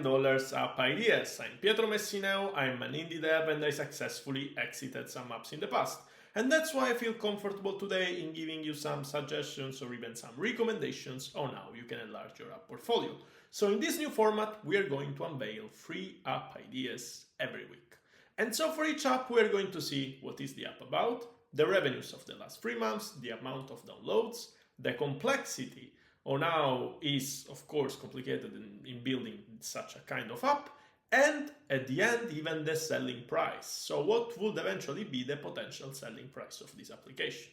million app ideas. I'm Pietro Messineo, I'm an indie dev and I successfully exited some apps in the past. And that's why I feel comfortable today in giving you some suggestions or even some recommendations on how you can enlarge your app portfolio. So in this new format, we are going to unveil 3 app ideas every week. And so for each app, we're going to see what is the app about, the revenues of the last 3 months, the amount of downloads, the complexity on how is, of course, complicated in building such a kind of app, and at the end, even the selling price. So what would eventually be the potential selling price of this application?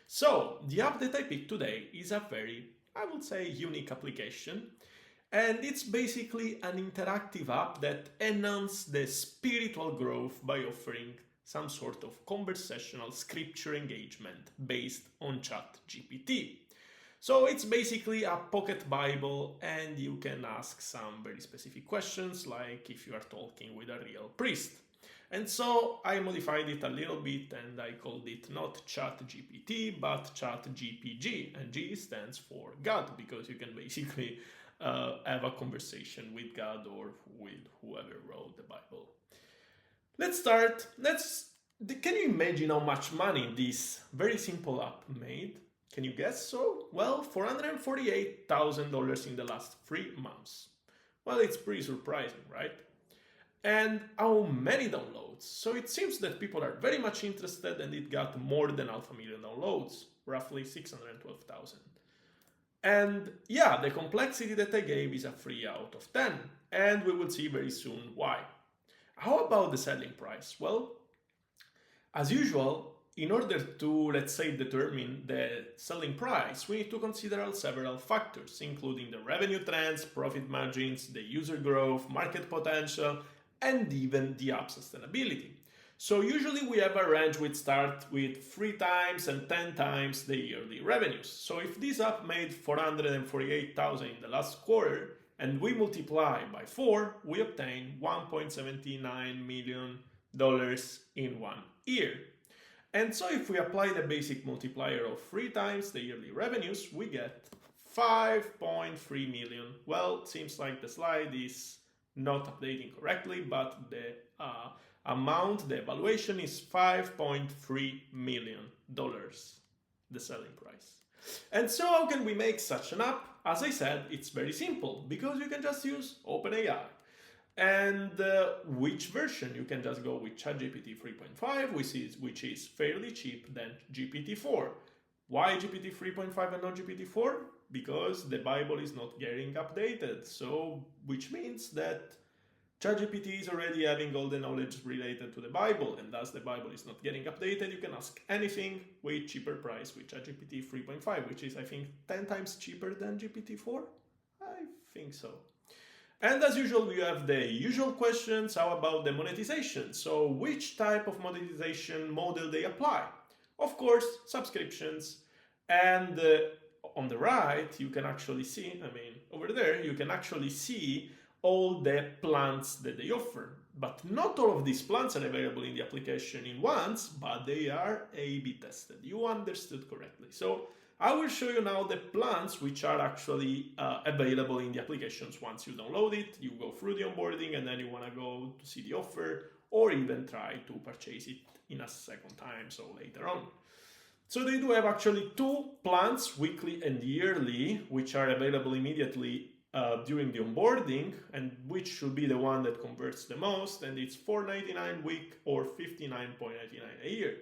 So the app that I picked today is a very, I would say, unique application. And it's basically an interactive app that enhances the spiritual growth by offering some sort of conversational scripture engagement based on ChatGPT. So it's basically a pocket Bible and you can ask some very specific questions like if you are talking with a real priest. And so I modified it a little bit and I called it not ChatGPT but ChatGPG, and G stands for God because you can basically have a conversation with God or with whoever wrote the Bible. Let's start. Can you imagine how much money this very simple app made? Can you guess so? Well, $448,000 in the last 3 months. Well, it's pretty surprising, right? And how many downloads? So it seems that people are very much interested and it got more than 500,000 downloads, roughly 612,000. And yeah, the complexity that I gave is a 3 out of 10, and we will see very soon why. How about the selling price? Well, as usual, in order to, let's say, determine the selling price, we need to consider several factors, including the revenue trends, profit margins, the user growth, market potential, and even the app sustainability. So usually we have a range which starts with 3 times and 10 times the yearly revenues. So if this app made 448,000 in the last quarter and we multiply by 4, we obtain $1.79 million in 1 year. And so if we apply the basic multiplier of 3 times the yearly revenues, we get 5.3 million. Well, it seems like the slide is not updating correctly, but the amount, the evaluation is $5.3 million, the selling price. And so how can we make such an app? As I said, it's very simple because you can just use OpenAI. And which version? You can just go with ChatGPT 3.5, which is fairly cheap than GPT-4. Why GPT 3.5 and not GPT-4? Because the Bible is not getting updated. So, which means that ChatGPT is already having all the knowledge related to the Bible, and as the Bible is not getting updated, you can ask anything with cheaper price with ChatGPT 3.5, which is, I think, 10 times cheaper than GPT-4? I think so. And as usual, we have the usual questions. How about the monetization? So which type of monetization model they apply? Of course, subscriptions. And on the right, you can actually see, over there, you can actually see all the plans that they offer. But not all of these plans are available in the application in once, but they are A/B tested. You understood correctly. So I will show you now the plans which are actually available in the applications. Once you download it, you go through the onboarding and then you want to go to see the offer or even try to purchase it in a second time, so later on. So they do have actually 2 plans, weekly and yearly, which are available immediately during the onboarding, and which should be the one that converts the most, and it's $4.99 a week or $59.99 a year.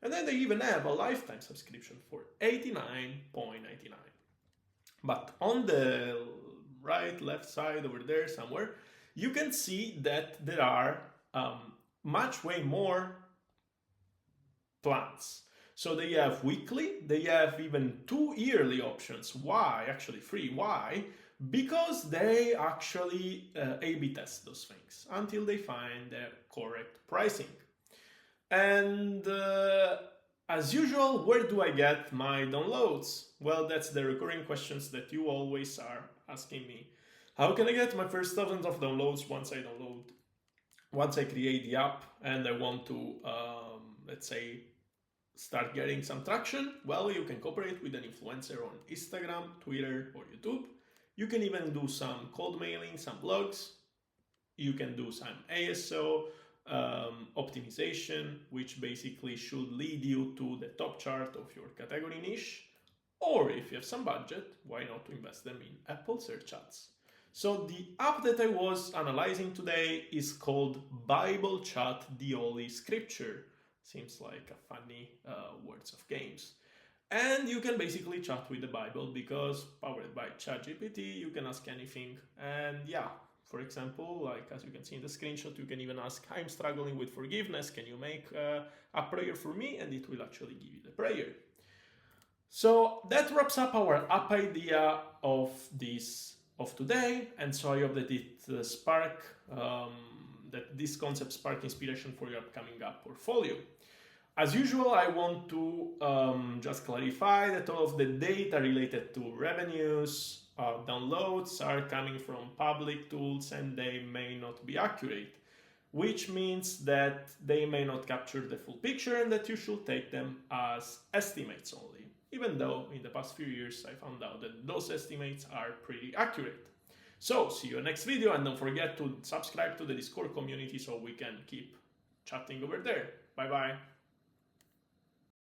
And then they even have a lifetime subscription for $89.99. But on the left side over there somewhere, you can see that there are way more plans. So they have weekly, they have even 2 yearly options. Why? Actually 3. Why? Because they actually A/B test those things until they find the correct pricing. And as usual, where do I get my downloads? Well, that's the recurring questions that you always are asking me. How can I get my first thousands of downloads once I create the app and I want to, let's say, start getting some traction? Well, you can cooperate with an influencer on Instagram, Twitter, or YouTube. You can even do some cold mailing, some blogs. You can do some ASO optimization, which basically should lead you to the top chart of your category niche. Or if you have some budget, why not to invest them in Apple search ads? So the app that I was analyzing today is called Bible Chat, the Holy Scripture. Seems like a funny words of games. And you can basically chat with the Bible because powered by ChatGPT, you can ask anything. And yeah, for example, like as you can see in the screenshot, you can even ask, I'm struggling with forgiveness. Can you make a prayer for me? And it will actually give you the prayer. So that wraps up our app idea of today. And so I hope that it that this concept spark inspiration for your upcoming app portfolio. As usual, I want to just clarify that all of the data related to revenues, downloads are coming from public tools and they may not be accurate, which means that they may not capture the full picture and that you should take them as estimates only, even though in the past few years I found out that those estimates are pretty accurate. So see you in the next video, and don't forget to subscribe to the Discord community so we can keep chatting over there. Bye bye.